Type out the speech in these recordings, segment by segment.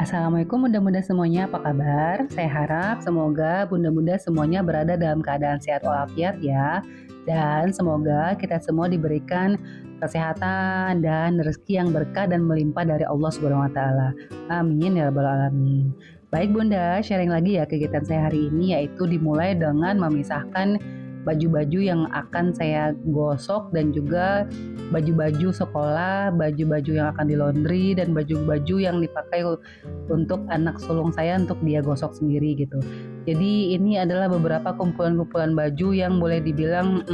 Assalamualaikum bunda-bunda semuanya, apa kabar? Saya harap semoga bunda-bunda semuanya berada dalam keadaan sehat walafiat ya. Dan semoga kita semua diberikan kesehatan dan rezeki yang berkah dan melimpah dari Allah Subhanahu wa taala. Amin ya rabbal alamin. Baik Bunda, sharing lagi ya kegiatan saya hari ini, yaitu dimulai dengan memisahkan baju-baju yang akan saya gosok dan juga baju-baju sekolah, baju-baju yang akan di laundry, dan baju-baju yang dipakai untuk anak sulung saya untuk dia gosok sendiri gitu. Jadi ini adalah beberapa kumpulan-kumpulan baju yang boleh dibilang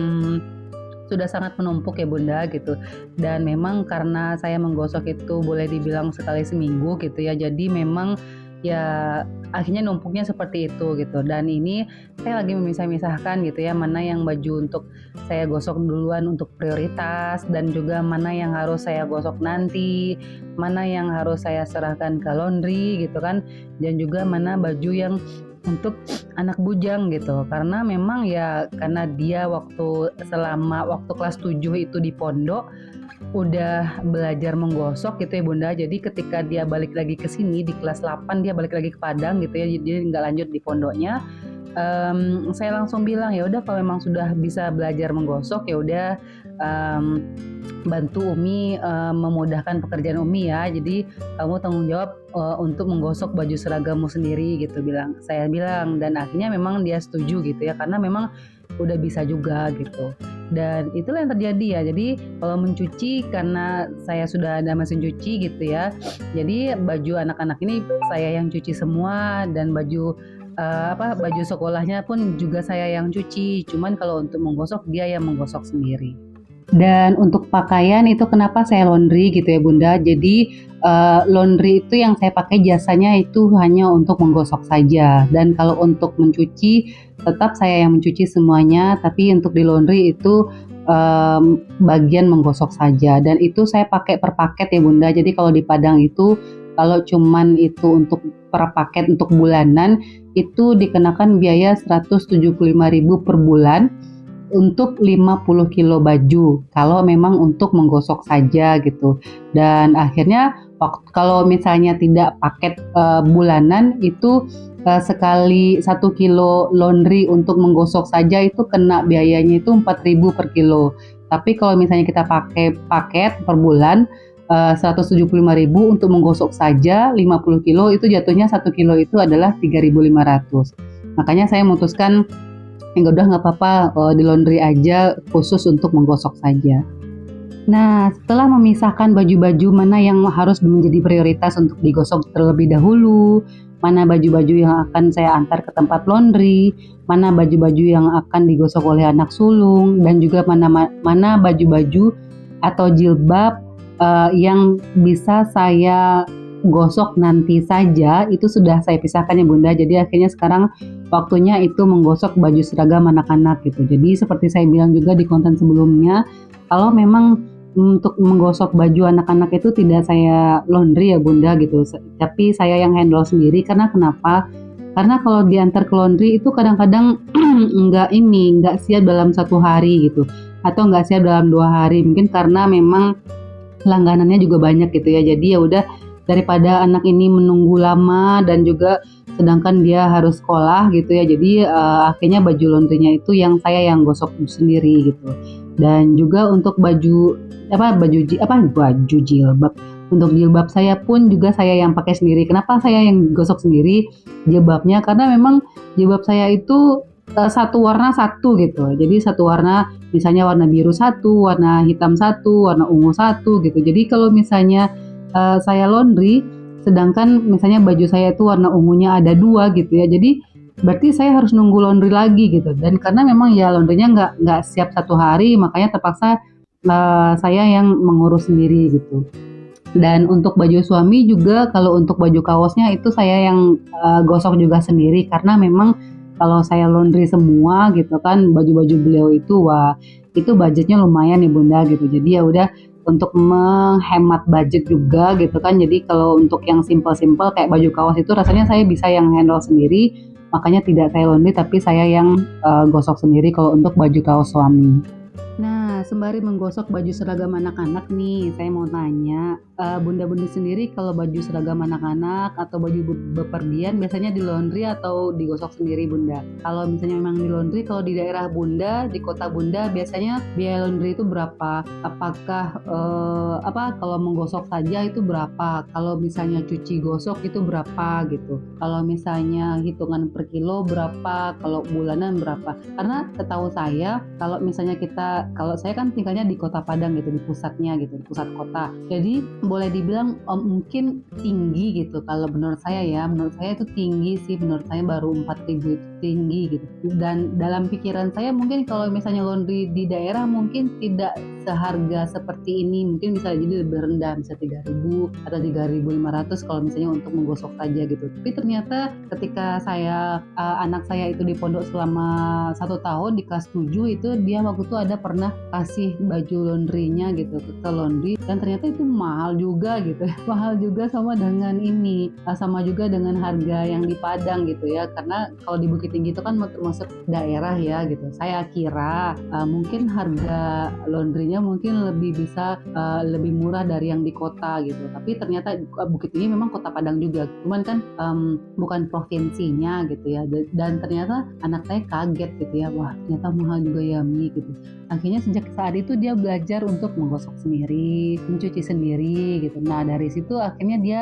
sudah sangat menumpuk ya Bunda gitu. Dan memang karena saya menggosok itu boleh dibilang sekali seminggu gitu ya. Jadi memang ya akhirnya numpuknya seperti itu gitu. Dan ini saya lagi memisah-misahkan gitu ya, mana yang baju untuk saya gosok duluan untuk prioritas, dan juga mana yang harus saya gosok nanti, mana yang harus saya serahkan ke laundry gitu kan, dan juga mana baju yang untuk anak bujang gitu. Karena memang ya karena dia selama waktu kelas 7 itu di pondok udah belajar menggosok gitu ya Bunda. Jadi ketika dia balik lagi ke sini di kelas 8 dia balik lagi ke Padang gitu ya. Jadi nggak lanjut di pondoknya. Saya langsung bilang ya udah kalau memang sudah bisa belajar menggosok ya udah, bantu Umi, memudahkan pekerjaan Umi ya. Jadi kamu tanggung jawab untuk menggosok baju seragammu sendiri gitu saya bilang, dan akhirnya memang dia setuju gitu ya karena memang udah bisa juga gitu. Dan itulah yang terjadi ya. Jadi kalau mencuci karena saya sudah ada mesin cuci gitu ya. Jadi baju anak-anak ini saya yang cuci semua, dan baju sekolahnya pun juga saya yang cuci. Cuman kalau untuk menggosok dia yang menggosok sendiri. Dan untuk pakaian itu kenapa saya laundry gitu ya Bunda. Jadi laundry itu yang saya pakai jasanya itu hanya untuk menggosok saja. Dan kalau untuk mencuci tetap saya yang mencuci semuanya. Tapi untuk di laundry itu bagian menggosok saja. Dan itu saya pakai per paket ya Bunda. Jadi kalau di Padang itu kalau cuman itu untuk per paket untuk bulanan itu dikenakan biaya 175.000 per bulan untuk 50 kilo baju kalau memang untuk menggosok saja gitu. Dan akhirnya kalau misalnya tidak paket bulanan itu sekali 1 kilo laundry untuk menggosok saja itu kena biayanya itu 4.000 per kilo. Tapi kalau misalnya kita pakai paket per bulan 175.000 untuk menggosok saja 50 kilo itu jatuhnya 1 kilo itu adalah 3.500. Makanya saya memutuskan ya udah nggak apa-apa, di laundry aja khusus untuk menggosok saja. Nah, setelah memisahkan baju-baju mana yang harus menjadi prioritas untuk digosok terlebih dahulu, mana baju-baju yang akan saya antar ke tempat laundry, mana baju-baju yang akan digosok oleh anak sulung, dan juga mana baju-baju atau jilbab yang bisa saya gosok nanti saja itu sudah saya pisahkan ya Bunda. Jadi akhirnya sekarang waktunya itu menggosok baju seragam anak-anak gitu. Jadi seperti saya bilang juga di konten sebelumnya, kalau memang untuk menggosok baju anak-anak itu tidak saya laundry ya Bunda gitu, tapi saya yang handle sendiri. Karena kenapa? Karena kalau diantar ke laundry itu kadang-kadang nggak siap dalam 1 hari gitu, atau nggak siap dalam 2 hari, mungkin karena memang langganannya juga banyak gitu ya. Jadi ya udah, daripada anak ini menunggu lama dan juga sedangkan dia harus sekolah gitu ya. Jadi akhirnya baju laundrynya itu yang saya yang gosok sendiri gitu. Dan juga untuk baju jilbab. Untuk jilbab saya pun juga saya yang pakai sendiri. Kenapa saya yang gosok sendiri jilbabnya? Karena memang jilbab saya itu satu warna satu gitu. Jadi satu warna, misalnya warna biru satu, warna hitam satu, warna ungu satu gitu. Jadi kalau misalnya saya laundry, sedangkan misalnya baju saya itu warna ungunya ada 2 gitu ya. Jadi berarti saya harus nunggu laundry lagi gitu. Dan karena memang ya laundrynya nggak siap 1 hari, makanya terpaksa saya yang mengurus sendiri gitu. Dan untuk baju suami juga, kalau untuk baju kaosnya itu saya yang gosok juga sendiri, karena memang kalau saya laundry semua gitu kan baju-baju beliau itu, wah itu budgetnya lumayan ya Bunda gitu. Jadi ya udah, untuk menghemat budget juga gitu kan. Jadi kalau untuk yang simple-simple kayak baju kaos itu rasanya saya bisa yang handle sendiri, makanya tidak saya laundry tapi saya yang gosok sendiri kalau untuk baju kaos suami. Nah, sembari menggosok baju seragam anak-anak nih, saya mau tanya, bunda-bunda sendiri kalau baju seragam anak-anak atau baju bepergian biasanya di laundry atau digosok sendiri bunda? Kalau misalnya memang di laundry, kalau di daerah bunda, di kota bunda biasanya biaya laundry itu berapa? Apakah kalau menggosok saja itu berapa? Kalau misalnya cuci gosok itu berapa gitu? Kalau misalnya hitungan per kilo berapa? Kalau bulanan berapa? Karena setahu saya kalau saya kan tinggalnya di Kota Padang gitu, di pusatnya gitu, di pusat kota. Jadi boleh dibilang mungkin tinggi gitu. Kalau menurut saya itu tinggi sih. Menurut saya baru 4.000 itu tinggi gitu. Dan dalam pikiran saya mungkin kalau misalnya laundry di daerah mungkin tidak seharga seperti ini, mungkin bisa jadi lebih rendah, bisa 3.000 atau 3.500 kalau misalnya untuk menggosok saja gitu. Tapi ternyata ketika anak saya itu di pondok selama 1 tahun di kelas 7 itu dia waktu itu ada pernah kasih baju laundrynya gitu ke laundry, dan ternyata itu mahal juga gitu. Mahal juga sama juga dengan harga yang di Padang gitu ya, karena kalau di Bukit Tinggi itu kan termasuk daerah ya gitu. Saya kira mungkin harga laundrynya mungkin lebih murah dari yang di kota gitu, tapi ternyata Bukit Tinggi memang kota Padang juga, cuman kan bukan provinsinya gitu ya. Dan ternyata anak saya kaget gitu ya, wah ternyata mahal juga ya Mi gitu. Akhirnya sejak saat itu dia belajar untuk menggosok sendiri, mencuci sendiri gitu. Nah dari situ akhirnya dia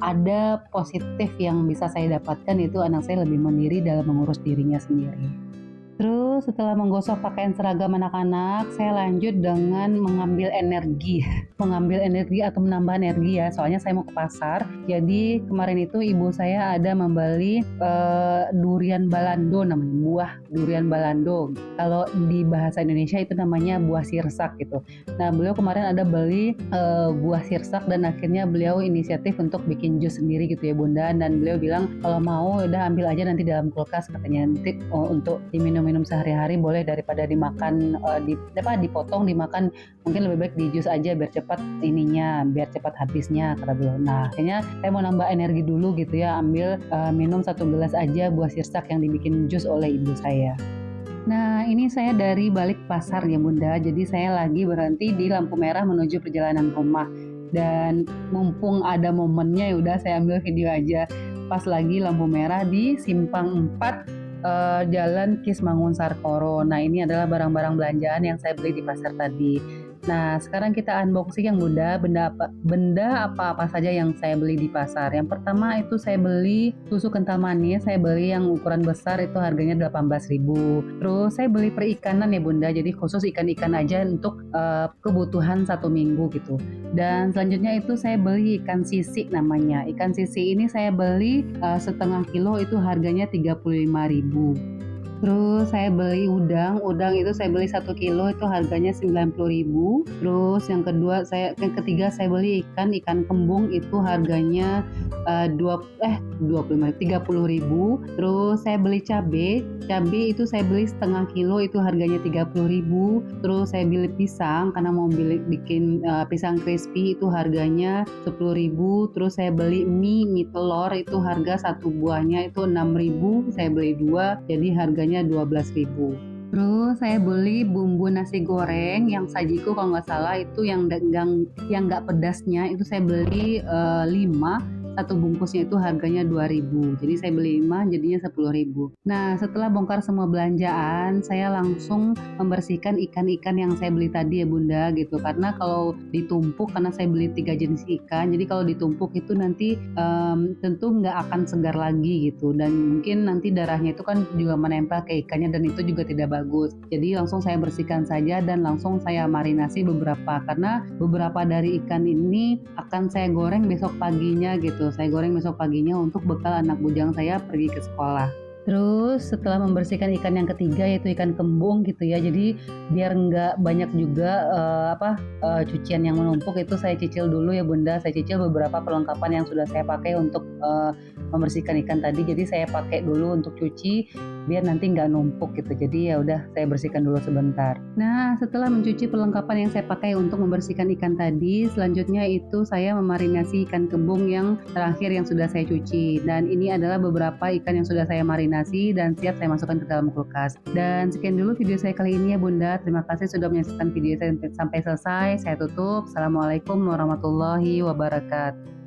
ada positif yang bisa saya dapatkan, itu anak saya lebih mandiri dalam mengurus dirinya sendiri. Terus setelah menggosok pakaian seragam anak-anak, saya lanjut dengan mengambil energi. Mengambil energi atau menambah energi ya, soalnya saya mau ke pasar. Jadi kemarin itu ibu saya ada membeli durian balando namanya, buah durian balando. Kalau di bahasa Indonesia itu namanya buah sirsak gitu. Nah beliau kemarin ada beli buah sirsak, dan akhirnya beliau inisiatif untuk bikin jus sendiri gitu ya bunda. Dan beliau bilang kalau mau udah ambil aja nanti dalam kulkas katanya, nanti untuk diminum sehari-hari boleh, daripada dimakan dipotong dimakan, mungkin lebih baik di jus aja biar cepat habisnya kata beliau. Nah akhirnya saya mau nambah energi dulu gitu ya, ambil minum 1 gelas aja buah sirsak yang dibikin jus oleh ibu saya. Nah ini saya dari balik pasar ya bunda, jadi saya lagi berhenti di lampu merah menuju perjalanan rumah, dan mumpung ada momennya ya udah saya ambil video aja pas lagi lampu merah di Simpang 4 Jalan Kismangun Sarkoro. Nah ini adalah barang-barang belanjaan yang saya beli di pasar tadi. Nah sekarang kita unboxing yang benda apa saja yang saya beli di pasar. Yang pertama itu saya beli susu kental manis, saya beli yang ukuran besar itu harganya 18.000. Terus saya beli perikanan ya bunda, jadi khusus ikan-ikan aja untuk kebutuhan 1 minggu gitu. Dan selanjutnya itu saya beli ikan sisik namanya. Ikan sisik ini saya beli setengah kilo itu harganya 35.000. Terus saya beli udang itu saya beli 1 kilo itu harganya 90.000. Terus yang ketiga saya beli ikan kembung itu harganya 30.000. Terus saya beli cabai itu saya beli setengah kilo itu harganya 30.000. Terus saya beli pisang karena mau bikin pisang crispy itu harganya 10.000. Terus saya beli mie telur itu harga satu buahnya itu 6.000, saya beli 2 jadi harganya 12.000. Terus saya beli bumbu nasi goreng yang sajiku kalau nggak salah itu yang nggak pedasnya, itu saya beli 5. Satu bungkusnya itu harganya 2.000. Jadi saya beli 5 jadinya 10.000. Nah setelah bongkar semua belanjaan, saya langsung membersihkan ikan-ikan yang saya beli tadi ya bunda gitu. Karena kalau ditumpuk, karena saya beli 3 jenis ikan, jadi kalau ditumpuk itu nanti tentu nggak akan segar lagi gitu. Dan mungkin nanti darahnya itu kan juga menempel ke ikannya, dan itu juga tidak bagus. Jadi langsung saya bersihkan saja dan langsung saya marinasi beberapa. Karena beberapa dari ikan ini akan saya goreng besok paginya gitu. Saya goreng besok paginya untuk bekal anak bujang saya pergi ke sekolah. Terus setelah membersihkan ikan yang ketiga yaitu ikan kembung gitu ya, jadi biar nggak banyak juga cucian yang menumpuk, itu saya cicil dulu ya bunda. Saya cicil beberapa perlengkapan yang sudah saya pakai untuk membersihkan ikan tadi. Jadi saya pakai dulu untuk cuci biar nanti nggak numpuk gitu. Jadi ya udah saya bersihkan dulu sebentar. Nah, setelah mencuci perlengkapan yang saya pakai untuk membersihkan ikan tadi, selanjutnya itu saya memarinasi ikan kembung yang terakhir yang sudah saya cuci. Dan ini adalah beberapa ikan yang sudah saya marinasi dan siap saya masukkan ke dalam kulkas. Dan sekian dulu video saya kali ini ya Bunda. Terima kasih sudah menyaksikan video saya sampai selesai. Saya tutup. Assalamualaikum warahmatullahi wabarakatuh.